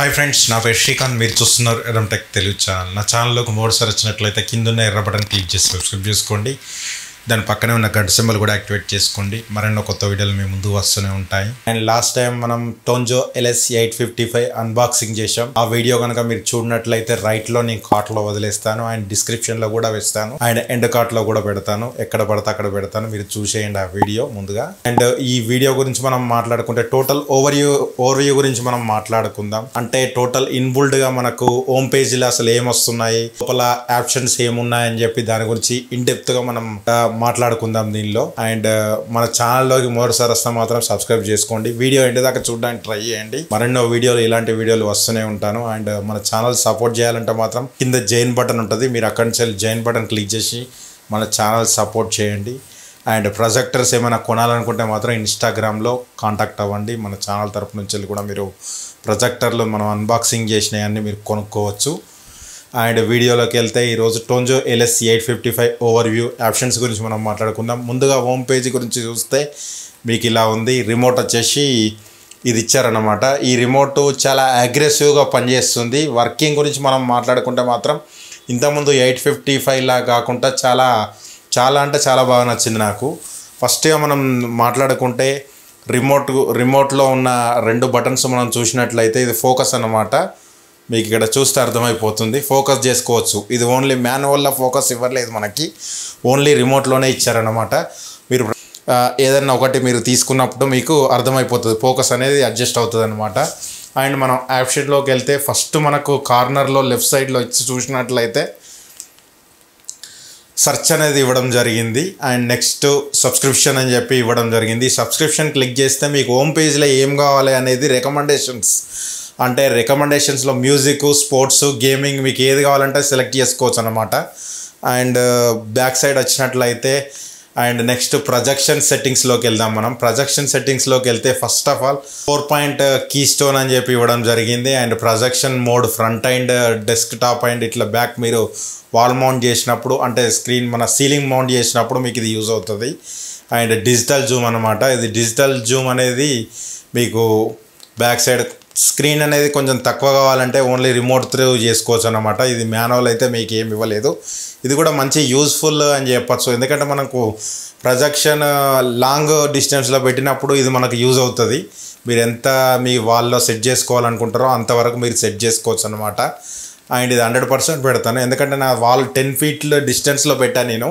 Hi friends, నా పేరు శ్రీకాంత్. మీరు చూస్తున్నారు ఎర్రం టెక్ తెలుగు ఛానల్. నా ఛానల్లోకి మూడుసారి వచ్చినట్లయితే కింద ఎర్ర బటన్ క్లిక్ చేసి సబ్స్క్రైబ్ చేసుకోండి. దాని పక్కనే ఉన్న గంట సింబల్ కూడా యాక్టివేట్ చేసుకోండి. మరెన్నో కొత్త వీడియోలు మీ ముందు వస్తూనే ఉంటాయి. అండ్ లాస్ట్ టైం మనం టోన్జో LS855 అన్బాక్సింగ్ చేసాం. ఆ వీడియో కనుక మీరు చూడనట్లయితే రైట్లో నేను కార్ట్లో వదిలేస్తాను అండ్ డిస్క్రిప్షన్లో కూడా వేస్తాను అండ్ ఎండ్ కార్ట్లో కూడా పెడతాను. ఎక్కడ పడితే అక్కడ పెడతాను, మీరు చూసేయండి ఆ వీడియో ముందుగా. అండ్ ఈ వీడియో గురించి మనం మాట్లాడుకుంటే టోటల్ ఓవర్వ్యూ గురించి మనం మాట్లాడుకుందాం. అంటే టోటల్ ఇన్బుల్డ్గా మనకు హోమ్ పేజీలో అసలు ఏమొస్తున్నాయి, లోపల ఆప్షన్స్ ఏమున్నాయని చెప్పి దాని గురించి ఇన్ డెప్త్గా మనం మాట్లాడుకుందాం దీనిలో. అండ్ మన ఛానల్లోకి మరోసారి వస్తే మాత్రం సబ్స్క్రైబ్ చేసుకోండి. వీడియో ఎండ్ దాకా చూడడానికి ట్రై చేయండి. మరెన్నో వీడియోలు ఇలాంటి వీడియోలు వస్తూనే ఉంటాను. అండ్ మన ఛానల్ సపోర్ట్ చేయాలంటే మాత్రం కింద జాయిన్ బటన్ ఉంటుంది, మీరు అక్కడి నుంచి జాయిన్ బటన్ క్లిక్ చేసి మన ఛానల్ సపోర్ట్ చేయండి. అండ్ ప్రొజెక్టర్స్ ఏమైనా కొనాలనుకుంటే మాత్రం ఇన్స్టాగ్రామ్లో కాంటాక్ట్ అవ్వండి. మన ఛానల్ తరపు నుంచి కూడా మీరు ప్రొజెక్టర్లు మనం అన్బాక్సింగ్ చేసినవన్నీ మీరు కొనుక్కోవచ్చు. అండ్ వీడియోలోకి వెళ్తే ఈరోజు టోన్జో LS855 ఓవర్వ్యూ ఆప్షన్స్ గురించి మనం మాట్లాడుకుందాం. ముందుగా హోమ్ పేజీ గురించి చూస్తే మీకు ఇలా ఉంది. రిమోట్ వచ్చేసి ఇది ఇచ్చారన్నమాట. ఈ రిమోట్ చాలా అగ్రెసివ్గా పనిచేస్తుంది. వర్కింగ్ గురించి మనం మాట్లాడుకుంటే మాత్రం ఇంతకుముందు 855 లా కాకుండా చాలా అంటే చాలా బాగా నచ్చింది నాకు. ఫస్ట్గా మనం మాట్లాడుకుంటే రిమోట్లో ఉన్న రెండు బటన్స్ మనం చూసినట్లయితే ఇది ఫోకస్ అన్నమాట. మీకు ఇక్కడ చూస్తే అర్థమైపోతుంది, ఫోకస్ చేసుకోవచ్చు. ఇది ఓన్లీ మాన్యువల్లో ఫోకస్ ఇవ్వలేదు, మనకి ఓన్లీ రిమోట్లోనే ఇచ్చారన్నమాట. మీరు ఏదైనా ఒకటి మీరు తీసుకున్నప్పుడు మీకు అర్థమైపోతుంది, ఫోకస్ అనేది అడ్జస్ట్ అవుతుంది అనమాట. అండ్ మనం ఆప్షన్లోకి వెళ్తే ఫస్ట్ మనకు కార్నర్లో లెఫ్ట్ సైడ్లో ఇచ్చి చూసినట్లయితే సెర్చ్ అనేది ఇవ్వడం జరిగింది. అండ్ నెక్స్ట్ సబ్స్క్రిప్షన్ అని చెప్పి ఇవ్వడం జరిగింది. సబ్స్క్రిప్షన్ క్లిక్ చేస్తే మీకు హోమ్ పేజ్లో ఏం కావాలి అనేది రికమెండేషన్స్, అంటే రికమెండేషన్స్లో మ్యూజిక్, స్పోర్ట్స్, గేమింగ్ మీకు ఏది కావాలంటే సెలెక్ట్ చేసుకోవచ్చు అనమాట. అండ్ బ్యాక్ సైడ్ వచ్చినట్లయితే అండ్ నెక్స్ట్ ప్రొజెక్షన్ సెట్టింగ్స్లోకి వెళ్దాం. మనం ప్రొజెక్షన్ సెట్టింగ్స్లోకి వెళ్తే first of all 4 point keystone అని చెప్పి ఇవ్వడం జరిగింది. And projection mode front and desktop and ఇట్లా బ్యాక్ మీరు వాల్ మౌంట్ చేసినప్పుడు, అంటే స్క్రీన్ మన సీలింగ్ మౌంట్ చేసినప్పుడు మీకు ఇది యూజ్ అవుతుంది. అండ్ డిజిటల్ జూమ్ అనమాట. ఇది డిజిటల్ జూమ్ అనేది మీకు బ్యాక్ సైడ్ స్క్రీన్ అనేది కొంచెం తక్కువ కావాలంటే ఓన్లీ రిమోట్ త్రూ చేసుకోవచ్చు అనమాట. ఇది మాన్యువల్ అయితే మీకు ఏమి ఇవ్వలేదు. ఇది కూడా మంచి యూస్ఫుల్ అని చెప్పచ్చు, ఎందుకంటే మనకు ప్రొజెక్షన్ లాంగ్ డిస్టెన్స్లో పెట్టినప్పుడు ఇది మనకు యూజ్ అవుతుంది. మీరు ఎంత మీ వాల్లో సెట్ చేసుకోవాలనుకుంటారో అంతవరకు మీరు సెట్ చేసుకోవచ్చు అనమాట. అండ్ ఇది 100% పెడతాను, ఎందుకంటే నా వాల్ 10 feet డిస్టెన్స్లో పెట్టాను నేను.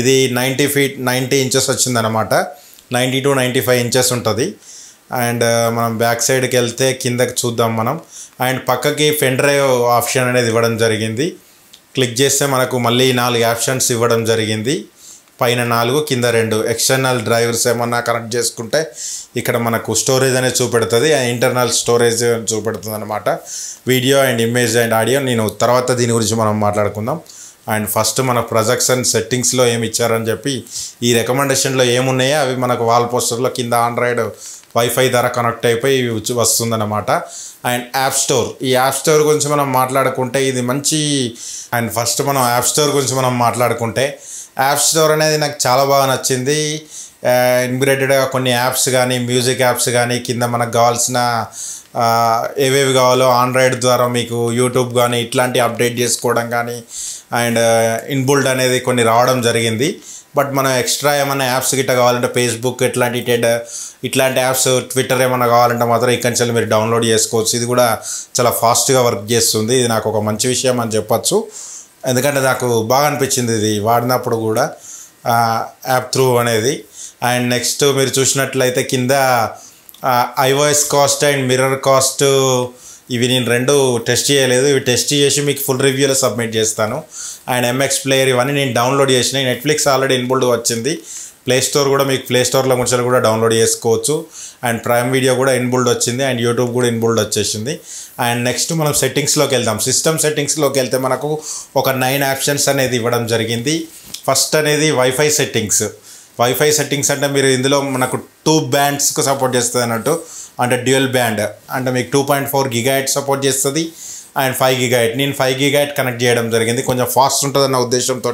ఇది 90 inches వచ్చిందనమాట. 90 to 95 inches ఉంటుంది. అండ్ మనం బ్యాక్ సైడ్కి వెళ్తే కిందకి చూద్దాం మనం. అండ్ పక్కకి పెన్ డ్రైవ్ ఆప్షన్ అనేది ఇవ్వడం జరిగింది. క్లిక్ చేస్తే మనకు మళ్ళీ 4 ఆప్షన్స్ ఇవ్వడం జరిగింది. పైన 4, కింద 2. ఎక్స్టర్నల్ డ్రైవర్స్ ఏమన్నా కనెక్ట్ చేసుకుంటే ఇక్కడ మనకు స్టోరేజ్ అనేది చూపెడుతుంది, ఇంటర్నల్ స్టోరేజ్ చూపెడుతుంది అనమాట. Video and image and audio నేను తర్వాత దీని గురించి మనం మాట్లాడుకుందాం. అండ్ ఫస్ట్ మన ప్రొజెక్షన్ సెట్టింగ్స్లో ఏమి ఇచ్చారని చెప్పి ఈ రికమెండేషన్లో ఏమున్నాయో అవి మనకు వాల్ పోస్టర్లో కింద ఆండ్రాయిడ్ వైఫై ద్వారా కనెక్ట్ అయిపోయి వస్తుందన్నమాట. అండ్ యాప్ స్టోర్, ఈ యాప్ స్టోర్ గురించి మనం మాట్లాడుకుంటే ఇది మంచి. అండ్ ఫస్ట్ మనం యాప్ స్టోర్ గురించి మనం మాట్లాడుకుంటే యాప్ స్టోర్ అనేది నాకు చాలా బాగా నచ్చింది. ఇన్బిల్టెడ్గా కొన్ని యాప్స్ కానీ, మ్యూజిక్ యాప్స్ కానీ, కింద మనకు కావాల్సిన ఏవేవి కావాలో ఆండ్రాయిడ్ ద్వారా మీకు యూట్యూబ్ కానీ ఇట్లాంటి అప్డేట్ చేసుకోవడం కానీ అండ్ ఇన్బుల్డ్ అనేది కొన్ని రావడం జరిగింది. బట్ మనం ఎక్స్ట్రా ఏమైనా యాప్స్ గిట్ట కావాలంటే ఫేస్బుక్ ఇట్లాంటి యాప్స్, ట్విట్టర్ ఏమైనా కావాలంటే మాత్రం ఇక్కడి నుంచి మీరు డౌన్లోడ్ చేసుకోవచ్చు. ఇది కూడా చాలా ఫాస్ట్గా వర్క్ చేస్తుంది. ఇది నాకు ఒక మంచి విషయం అని చెప్పచ్చు, ఎందుకంటే నాకు బాగా అనిపించింది ఇది వాడినప్పుడు కూడా యాప్ త్రూ అనేది. అండ్ నెక్స్ట్ మీరు చూసినట్లయితే కింద iOS cost and mirror cost, ఇవి నేను 2 టెస్ట్ చేయలేదు. ఇవి టెస్ట్ చేసి మీకు ఫుల్ రివ్యూలో సబ్మిట్ చేస్తాను. అండ్ MX ప్లేయర్ ఇవన్నీ నేను డౌన్లోడ్ చేసినాయి. నెట్ఫ్లిక్స్ ఆల్రెడీ ఇన్బుల్డ్ వచ్చింది. ప్లే స్టోర్ కూడా మీకు ప్లే స్టోర్లో ముందు కూడా డౌన్లోడ్ చేసుకోవచ్చు. అండ్ ప్రైమ్ వీడియో కూడా ఇన్బుల్డ్ వచ్చింది. అండ్ యూట్యూబ్ కూడా ఇన్బుల్డ్ వచ్చేసింది. అండ్ నెక్స్ట్ మనం సెట్టింగ్స్లోకి వెళ్దాం. సిస్టమ్ సెట్టింగ్స్లోకి వెళ్తే మనకు ఒక 9 ఆప్షన్స్ అనేది ఇవ్వడం జరిగింది. ఫస్ట్ అనేది వైఫై సెట్టింగ్స్. వైఫై సెట్టింగ్స్ అంటే మీరు ఇందులో మనకు 2 bandsకు సపోర్ట్ చేస్తుంది అన్నట్టు, అంటే డ్యూయల్ బ్యాండ్, అంటే మీకు 2.4 GHz సపోర్ట్ చేస్తుంది అండ్ 5 GHz. నేను 5 GHz కనెక్ట్ చేయడం జరిగింది, కొంచెం ఫాస్ట్ ఉంటుందన్న ఉద్దేశంతో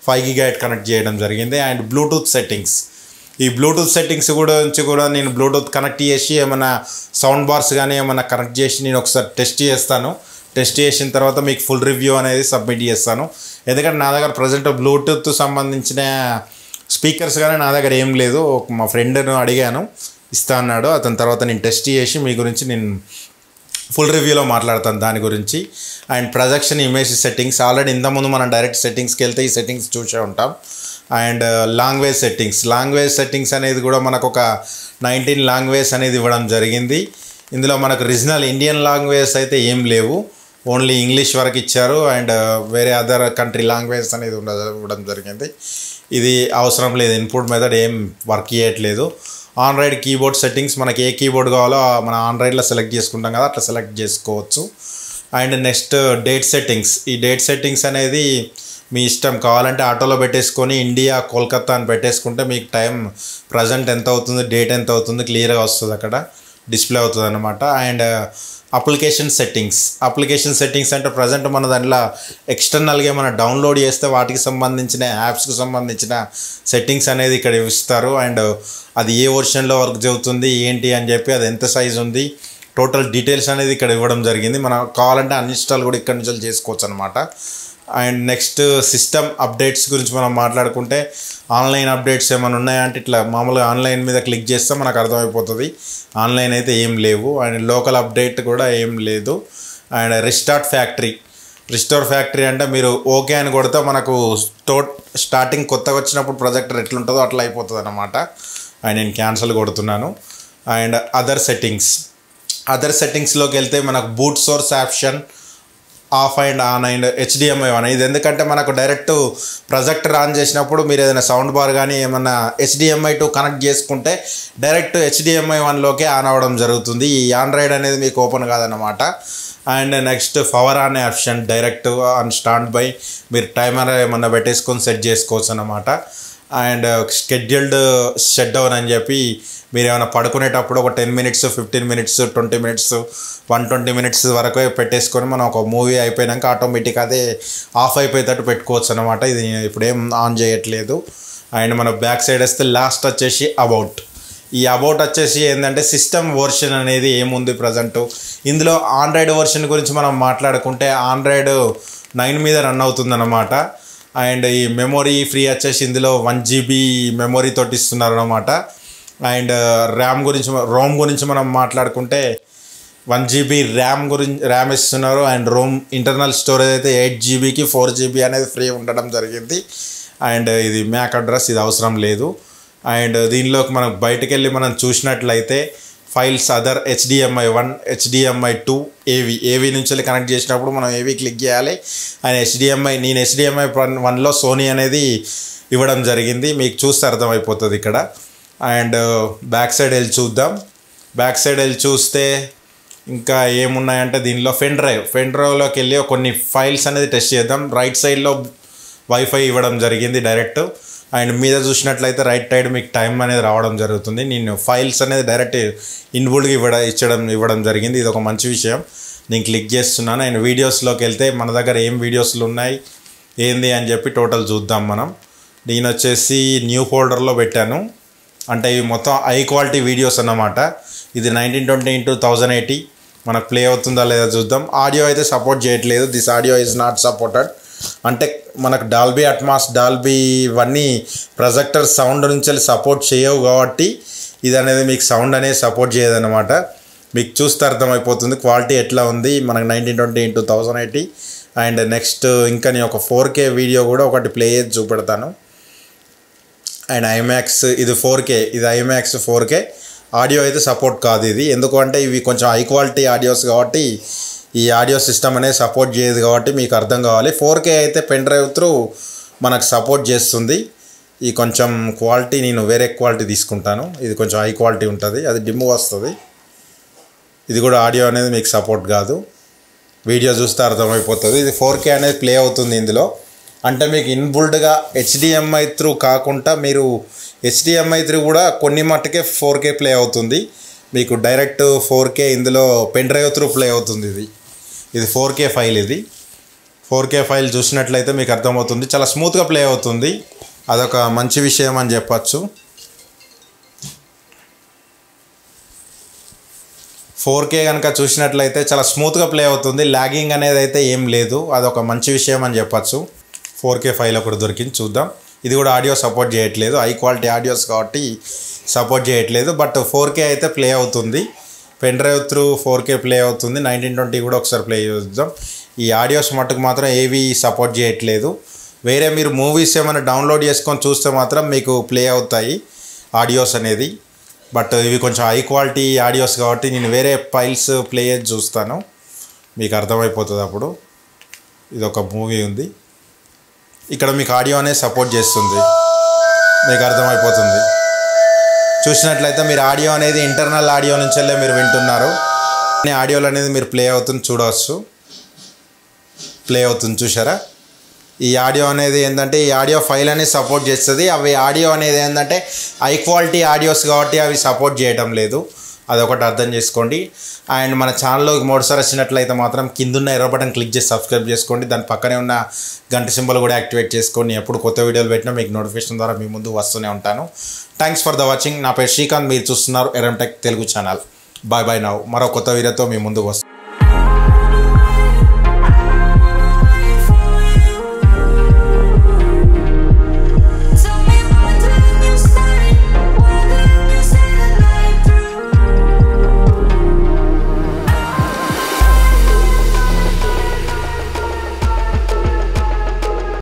5 GHz కనెక్ట్ చేయడం జరిగింది. అండ్ బ్లూటూత్ సెట్టింగ్స్, ఈ బ్లూటూత్ సెట్టింగ్స్ కూడా నేను బ్లూటూత్ కనెక్ట్ చేసి ఏమైనా సౌండ్ బార్స్ కానీ ఏమైనా కనెక్ట్ చేసి నేను ఒకసారి టెస్ట్ చేస్తాను. టెస్ట్ చేసిన తర్వాత మీకు ఫుల్ రివ్యూ అనేది సబ్మిట్ చేస్తాను. ఎందుకంటే నా దగ్గర ప్రజెంట్ బ్లూటూత్ సంబంధించిన స్పీకర్స్ కానీ నా దగ్గర ఏం లేదు. మా ఫ్రెండ్ను అడిగాను, ఇస్తా అన్నాడు. అతని తర్వాత నేను టెస్ట్ చేసి మీ గురించి నేను ఫుల్ రివ్యూలో మాట్లాడతాను దాని గురించి. And projection image settings already ఇంతకుముందు మనం డైరెక్ట్ సెట్టింగ్స్కి వెళ్తే ఈ సెట్టింగ్స్ చూసే ఉంటాం. అండ్ లాంగ్వేజ్ సెట్టింగ్స్ అనేది కూడా మనకు ఒక 19 లాంగ్వేజ్ అనేది ఇవ్వడం జరిగింది. ఇందులో మనకు రీజనల్ ఇండియన్ లాంగ్వేజ్ అయితే ఏం లేవు, ఓన్లీ ఇంగ్లీష్ వరకు ఇచ్చారు. అండ్ వేరే అదర్ కంట్రీ లాంగ్వేజ్ అనేది ఇవ్వడం జరిగింది. ఇది అవసరం లేదు, ఇన్పుట్ మెథడ్ ఏం వర్క్ చేయట్లేదు. ఆండ్రాయిడ్ కీబోర్డ్ సెట్టింగ్స్ మనకి ఏ కీబోర్డ్ కావాలో మన ఆండ్రాయిడ్లో సెలెక్ట్ చేసుకుంటాం కదా, అట్లా సెలెక్ట్ చేసుకోవచ్చు. And next date settings. ఈ డేట్ సెట్టింగ్స్ అనేది మీ ఇష్టం, కావాలంటే ఆటోలో పెట్టేసుకొని ఇండియా కోల్కతా అని పెట్టేసుకుంటే మీకు టైం ప్రజెంట్ ఎంత అవుతుంది, డేట్ ఎంత అవుతుంది క్లియర్గా వస్తుంది, అక్కడ డిస్ప్లే అవుతుంది అన్నమాట. అండ్ అప్లికేషన్ సెట్టింగ్స్ అంటే ప్రజెంట్ మన దాంట్లో ఎక్స్టర్నల్గా మనం డౌన్లోడ్ చేస్తే వాటికి సంబంధించిన యాప్స్కి సంబంధించిన సెట్టింగ్స్ అనేది ఇక్కడ ఇస్తారు. అండ్ అది ఏ వర్షన్లో వర్క్ అవుతుంది ఏంటి అని చెప్పి, అది ఎంత సైజ్ ఉంది, టోటల్ డీటెయిల్స్ అనేది ఇక్కడ ఇవ్వడం జరిగింది. మనం కావాలంటే అన్ఇన్స్టాల్ కూడా ఇక్కడ నుంచి చేసుకోవచ్చు అనమాట. అండ్ నెక్స్ట్ సిస్టమ్ అప్డేట్స్ గురించి మనం మాట్లాడుకుంటే, ఆన్లైన్ అప్డేట్స్ ఏమైనా ఉన్నాయంటే ఇట్లా మామూలుగా ఆన్లైన్ మీద క్లిక్ చేస్తే మనకు అర్థమైపోతుంది. ఆన్లైన్ అయితే ఏం లేవు. అండ్ లోకల్ అప్డేట్ కూడా ఏం లేదు. అండ్ రిస్టార్ట్ ఫ్యాక్టరీ అంటే మీరు ఓకే అని కొడితే మనకు స్టార్టింగ్ కొత్తగా వచ్చినప్పుడు ప్రొజెక్టర్ ఎట్లుంటుందో అట్లా అయిపోతుంది అన్నమాట. అండ్ నేను క్యాన్సిల్ కొడుతున్నాను. అండ్ అదర్ సెట్టింగ్స్లోకి వెళ్తే మనకు boot source option of and on and HDMI on. ఇది ఎందుకంటే మనకు డైరెక్ట్ ప్రొజెక్టర్ ఆన్ చేసినప్పుడు మీరు ఏదైనా సౌండ్ బార్ కానీ ఏమన్నా HDMI టు కనెక్ట్ చేసుకుంటే డైరెక్ట్ HDMI 1లోకే ఆన్ అవ్వడం జరుగుతుంది. ఈ ఆండ్రాయిడ్ అనేది మీకు ఓపెన్ కాదన్నమాట. And next power on option, direct on stand by, మీరు టైమర్ ఏమన్నా పెట్టేసుకొని సెట్ చేసుకోవచ్చు అన్నమాట. అండ్ షెడ్యూల్డ్ షట్ డౌన్ అని చెప్పి మీరు ఏమైనా పడుకునేటప్పుడు ఒక 10 మినిట్స్, 15 మినిట్స్, 20 మినిట్స్, 120 మినిట్స్ వరకు పెట్టేసుకొని మనం ఒక మూవీ అయిపోయాక ఆటోమేటిక్ అదే ఆఫ్ అయిపోయేటట్టు పెట్టుకోవచ్చు అనమాట. ఇది ఇప్పుడు ఏం ఆన్ చేయట్లేదు. అండ్ మన బ్యాక్ సైడ్ వస్తే లాస్ట్ వచ్చేసి ఈ అబౌట్ వచ్చేసి ఏంటంటే సిస్టమ్ వర్షన్ అనేది ఏముంది ప్రజెంట్. ఇందులో ఆండ్రాయిడ్ వర్షన్ గురించి మనం మాట్లాడుకుంటే ఆండ్రాయిడ్ 9 మీద రన్ అవుతుందన్నమాట. అండ్ ఈ మెమొరీ ఫ్రీ వచ్చేసి ఇందులో 1 GB మెమొరీ తోటి ఇస్తున్నారు అన్నమాట. అండ్ రోమ్ గురించి మనం మాట్లాడుకుంటే 1 GB ర్యామ్ ఇస్తున్నారు. అండ్ రోమ్ ఇంటర్నల్ స్టోరేజ్ అయితే 8 GBకి 4 GB అనేది ఫ్రీ ఉండడం జరిగింది. అండ్ ఇది మ్యాక్ అడ్రస్, ఇది అవసరం లేదు. అండ్ దీనిలోకి మనం బయటకు వెళ్ళి మనం చూసినట్లయితే ఫైల్స్ అదర్ HDMI 1, HDMI 2, ఏవి నుంచి వెళ్ళి కనెక్ట్ చేసినప్పుడు మనం ఏవి క్లిక్ చేయాలి. అండ్ నేను HDMI 1లో సోనీ అనేది ఇవ్వడం జరిగింది, మీకు చూస్తే అర్థమైపోతుంది ఇక్కడ. అండ్ బ్యాక్ సైడ్ వెళ్ళి చూస్తే ఇంకా ఏమున్నాయంటే దీనిలో పెన్ డ్రైవ్లోకి వెళ్ళి కొన్ని ఫైల్స్ అనేది టెస్ట్ చేద్దాం. రైట్ సైడ్లో వైఫై ఇవ్వడం జరిగింది డైరెక్ట్. అండ్ మీద చూసినట్లయితే రైట్ సైడ్ మీకు టైం అనేది రావడం జరుగుతుంది. నేను ఫైల్స్ అనేది డైరెక్ట్ ఇన్బుల్డ్గా ఇవ్వడం జరిగింది. ఇది ఒక మంచి విషయం. నేను క్లిక్ చేస్తున్నాను. అండ్ వీడియోస్లోకి వెళ్తే మన దగ్గర ఏం వీడియోస్లు ఉన్నాయి ఏంది అని చెప్పి టోటల్ చూద్దాం మనం. నేను వచ్చేసి న్యూ ఫోల్డర్లో పెట్టాను. అంటే ఇవి మొత్తం హై క్వాలిటీ వీడియోస్ అన్నమాట. ఇది 1920x1080 మనకు ప్లే అవుతుందా లేదా చూద్దాం. ఆడియో అయితే సపోర్ట్ చేయట్లేదు. This audio is not supported. అంటే మనకు డాల్బీ అట్మాస్, డాల్బీ ఇవన్నీ ప్రొజెక్టర్ సౌండ్ నుంచి సపోర్ట్ చేయవు కాబట్టి ఇది అనేది మీకు సౌండ్ అనేది సపోర్ట్ చేయదన్నమాట. మీకు చూస్తే అర్థమైపోతుంది క్వాలిటీ ఎట్లా ఉంది మనకు 1920x1080. అండ్ నెక్స్ట్ ఇంకా నేను ఒక 4K వీడియో కూడా ఒకటి ప్లే చేసి చూపెడతాను. అండ్ ఐమాక్స్, ఇది 4K, ఇది ఐమాక్స్ 4K. ఆడియో అయితే సపోర్ట్ కాదు ఇది, ఎందుకంటే ఇవి కొంచెం హై క్వాలిటీ ఆడియోస్ కాబట్టి ఈ ఆడియో సిస్టమ్ అనేది సపోర్ట్ చేయదు కాబట్టి మీకు అర్థం కావాలి. 4K అయితే పెన్ డ్రైవ్ త్రూ మనకు సపోర్ట్ చేస్తుంది. ఈ కొంచెం క్వాలిటీ నేను వేరే క్వాలిటీ తీసుకుంటాను, ఇది కొంచెం హై క్వాలిటీ ఉంటుంది, అది డిమ్ వస్తుంది. ఇది కూడా ఆడియో అనేది మీకు సపోర్ట్ కాదు, వీడియో చూస్తే అర్థమైపోతుంది. ఇది 4K అనేది ప్లే అవుతుంది ఇందులో. అంటే మీకు ఇన్బుల్డ్గా HDMI త్రూ కాకుండా మీరు HDMI త్రూ కూడా కొన్ని మట్టుకే 4K ప్లే అవుతుంది. మీకు డైరెక్ట్ 4K ఇందులో పెన్ డ్రైవ్ త్రూ ప్లే అవుతుంది. ఇది 4K ఫైల్. ఇది 4K ఫైల్ చూసినట్లయితే మీకు అర్థమవుతుంది, చాలా స్మూత్గా ప్లే అవుతుంది. అదొక మంచి విషయం అని చెప్పచ్చు. 4K కనుక చూసినట్లయితే చాలా స్మూత్గా ప్లే అవుతుంది, ల్యాగింగ్ అనేది అయితే ఏం లేదు, అదొక మంచి విషయం అని చెప్పచ్చు. 4K ఫైల్ ఒకటి దొరికింది, చూద్దాం. ఇది కూడా ఆడియో సపోర్ట్ చేయట్లేదు, హై క్వాలిటీ ఆడియోస్ కాబట్టి సపోర్ట్ చేయట్లేదు, బట్ 4K అయితే ప్లే అవుతుంది. Pen drive through 4K play అవుతుంది. 1920 కూడా ఒకసారి ప్లే చేద్దాం. ఈ ఆడియోస్ మట్టుకు మాత్రం ఏవి సపోర్ట్ చేయట్లేదు. వేరే మీరు మూవీస్ ఏమైనా డౌన్లోడ్ చేసుకొని చూస్తే మాత్రం మీకు ప్లే అవుతాయి ఆడియోస్ అనేది, బట్ ఇవి కొంచెం హై క్వాలిటీ ఆడియోస్ కాబట్టి నేను వేరే ఫైల్స్ ప్లే చేసి చూస్తాను, మీకు అర్థమైపోతుంది. అప్పుడు ఇది ఒక మూవీ ఉంది, ఇక్కడ మీకు ఆడియో అనేది సపోర్ట్ చేస్తుంది, మీకు అర్థమైపోతుంది. చూసినట్లయితే మీరు ఆడియో అనేది ఇంటర్నల్ ఆడియో నుంచి వెళ్ళే మీరు వింటున్నారు, ఆడియోలు అనేది మీరు ప్లే అవుతుంది చూడవచ్చు, ప్లే అవుతుంది చూసారా. ఈ ఆడియో అనేది ఏంటంటే ఈ ఆడియో ఫైల్ అనేది సపోర్ట్ చేస్తుంది. అవి ఆడియో అనేది ఏంటంటే హై క్వాలిటీ ఆడియోస్ కాబట్టి అవి సపోర్ట్ చేయడం లేదు, అదొకటి అర్థం చేసుకోండి. అండ్ మన ఛానల్లోకి మొదటిసారి వచ్చినట్లయితే మాత్రం కిందున్న ఎర్ర బటన్ క్లిక్ చేసి సబ్స్క్రైబ్ చేసుకోండి. దాని పక్కనే ఉన్న గంట సింబల్ కూడా యాక్టివేట్ చేసుకోండి. ఎప్పుడు కొత్త వీడియోలు పెట్టినా మీకు నోటిఫికేషన్ ద్వారా మీ ముందు వస్తూనే ఉంటాను. Thanks for the watching. నా పేరు శ్రీకాంత్, మీరు చూస్తున్నారు Erram tech Telugu channel. Bye bye now. మరో కొత్త వీడియోతో మీ ముందుకు వస్తాను.